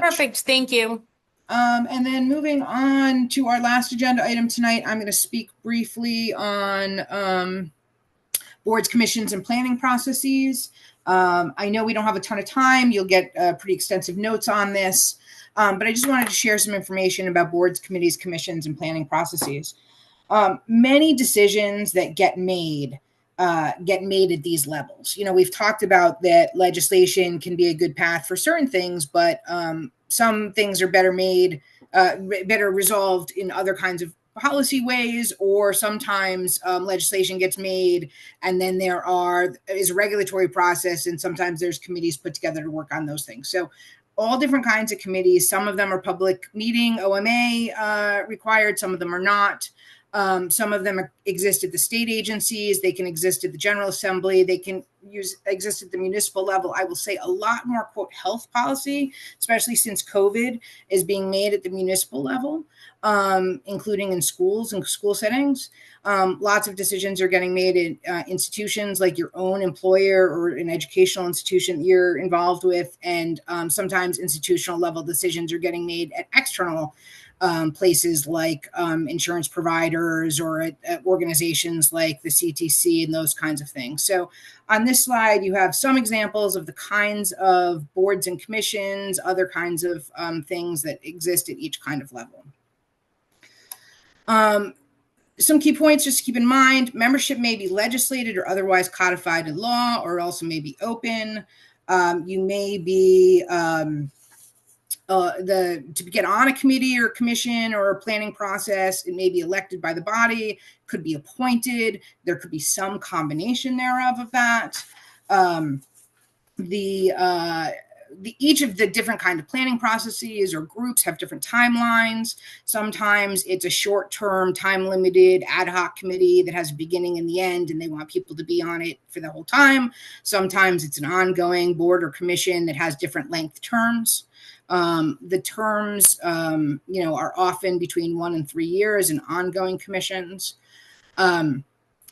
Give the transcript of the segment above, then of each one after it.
Perfect. Thank you. And then moving on to our last agenda item tonight, I'm going to speak briefly on boards, commissions, and planning processes. I know we don't have a ton of time. You'll get pretty extensive notes on this, but I just wanted to share some information about boards, committees, commissions, and planning processes. Many decisions that get made at these levels. We've talked about that legislation can be a good path for certain things, but some things are better resolved in other kinds of policy ways, or sometimes legislation gets made and then there is a regulatory process, and sometimes there's committees put together to work on those things. So all different kinds of committees. Some of them are public meeting, OMA required, some of them are not. Some of them exist at the state agencies. They can exist at the General Assembly. They can exist at the municipal level. I will say a lot more, quote, health policy, especially since COVID, is being made at the municipal level, including in schools and school settings. Lots of decisions are getting made at institutions like your own employer or an educational institution that you're involved with. And sometimes institutional level decisions are getting made at external places like insurance providers or at organizations like the CTC and those kinds of things. So on this slide, you have some examples of the kinds of boards and commissions, other kinds of things that exist at each kind of level. Some key points just to keep in mind: membership may be legislated or otherwise codified in law, or also may be open. You may be to get on a committee or commission or a planning process, it may be elected by the body, could be appointed. There could be some combination thereof of that. Each of the different kind of planning processes or groups have different timelines. Sometimes it's a short-term, time-limited ad hoc committee that has a beginning and the end, and they want people to be on it for the whole time. Sometimes it's an ongoing board or commission that has different length terms. The terms, are often between 1 and 3 years in ongoing commissions.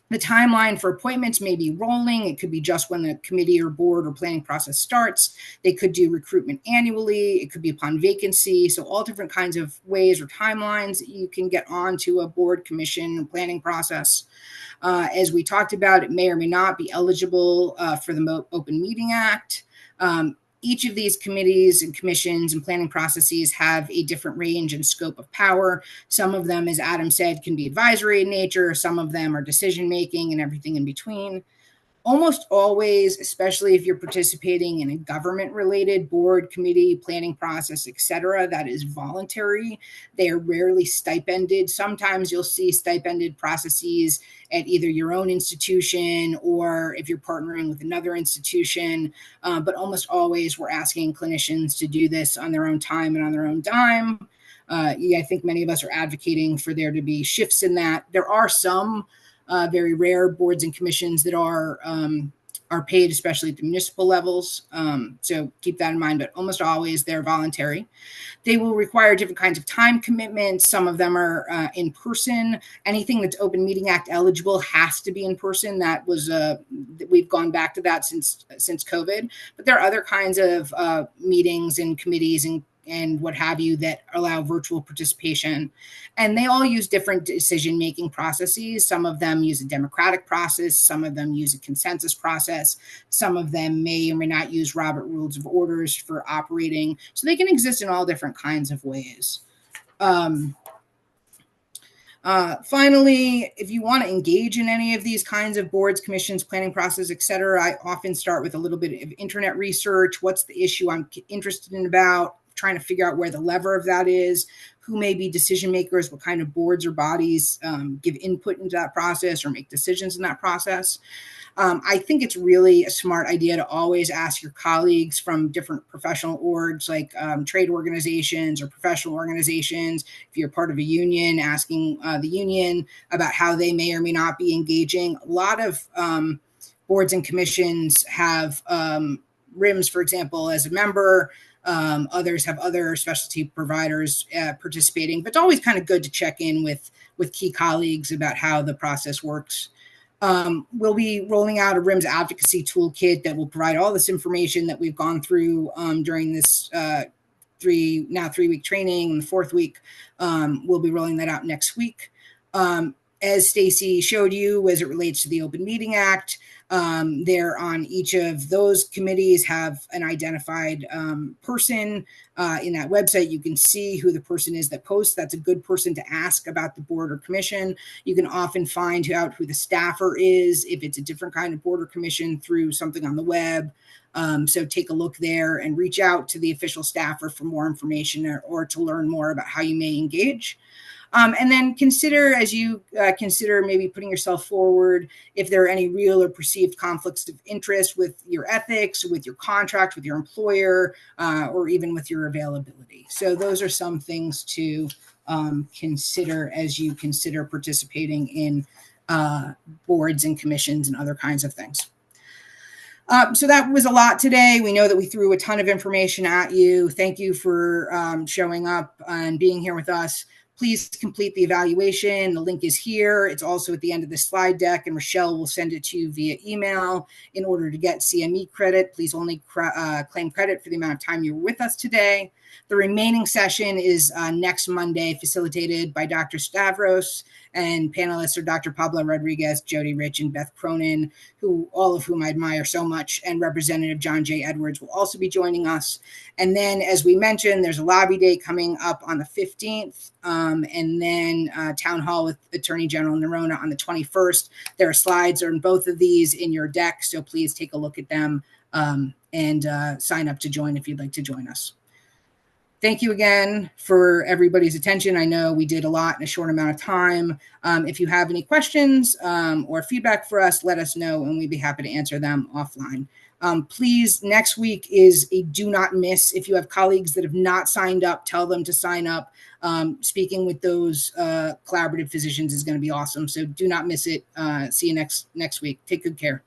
The timeline for appointments may be rolling. It could be just when the committee or board or planning process starts. They could do recruitment annually. It could be upon vacancy. So all different kinds of ways or timelines that you can get onto a board, commission, and planning process. As we talked about, it may or may not be eligible for the Open Meeting Act. Each of these committees and commissions and planning processes have a different range and scope of power. Some of them, as Adam said, can be advisory in nature. Some of them are decision-making and everything in between. Almost always, especially if you're participating in a government-related board, committee, planning process, etc., that is voluntary. They are rarely stipended. Sometimes you'll see stipended processes at either your own institution or if you're partnering with another institution. But almost always we're asking clinicians to do this on their own time and on their own dime. I think many of us are advocating for there to be shifts in that. There are some very rare boards and commissions that are paid, especially at the municipal levels. So keep that in mind, but almost always they're voluntary. They will require different kinds of time commitments. Some of them are in person. Anything that's Open Meeting Act eligible has to be in person. That was we've gone back to that since COVID. But there are other kinds of meetings and committees and what have you that allow virtual participation. And they all use different decision-making processes. Some of them use a democratic process. Some of them use a consensus process. Some of them may or may not use Robert Rules of Orders for operating. So they can exist in all different kinds of ways. Finally, if you want to engage in any of these kinds of boards, commissions, planning process, etc., I often start with a little bit of internet research. What's the issue I'm interested in about? Trying to figure out where the lever of that is, who may be decision makers, what kind of boards or bodies give input into that process or make decisions in that process. I think it's really a smart idea to always ask your colleagues from different professional orgs like trade organizations or professional organizations. If you're part of a union, asking the union about how they may or may not be engaging. A lot of boards and commissions have RIMS, for example, as a member. Others have other specialty providers participating, but it's always kind of good to check in with key colleagues about how the process works. We'll be rolling out a RIMS advocacy toolkit that will provide all this information that we've gone through during this 3-week training. And the fourth week, we'll be rolling that out next week. As Stacy showed you, as it relates to the Open Meeting Act, there on each of those committees have an identified person in that website. You can see who the person is that posts. That's a good person to ask about the board or commission. You can often find out who the staffer is if it's a different kind of board or commission through something on the web. So take a look there and reach out to the official staffer for more information or to learn more about how you may engage. And then consider, as you consider maybe putting yourself forward, if there are any real or perceived conflicts of interest with your ethics, with your contract, with your employer, or even with your availability. So those are some things to consider as you consider participating in boards and commissions and other kinds of things. So that was a lot today. We know that we threw a ton of information at you. Thank you for showing up and being here with us. Please complete the evaluation. The link is here. It's also at the end of the slide deck, and Rochelle will send it to you via email. In order to get CME credit, please only claim credit for the amount of time you were with us today. The remaining session is next Monday, facilitated by Dr. Stavros, and panelists are Dr. Pablo Rodriguez, Jody Rich, and Beth Cronin, all of whom I admire so much, and Representative John J. Edwards will also be joining us. And then, as we mentioned, there's a lobby day coming up on the 15th, and then Town Hall with Attorney General Nerona on the 21st. There are slides on both of these in your deck, so please take a look at them and sign up to join if you'd like to join us. Thank you again for everybody's attention. I know we did a lot in a short amount of time. If you have any questions or feedback for us, let us know, and we'd be happy to answer them offline. Please, next week is a do not miss. If you have colleagues that have not signed up, tell them to sign up. Speaking with those collaborative physicians is going to be awesome. So do not miss it. See you next week. Take good care.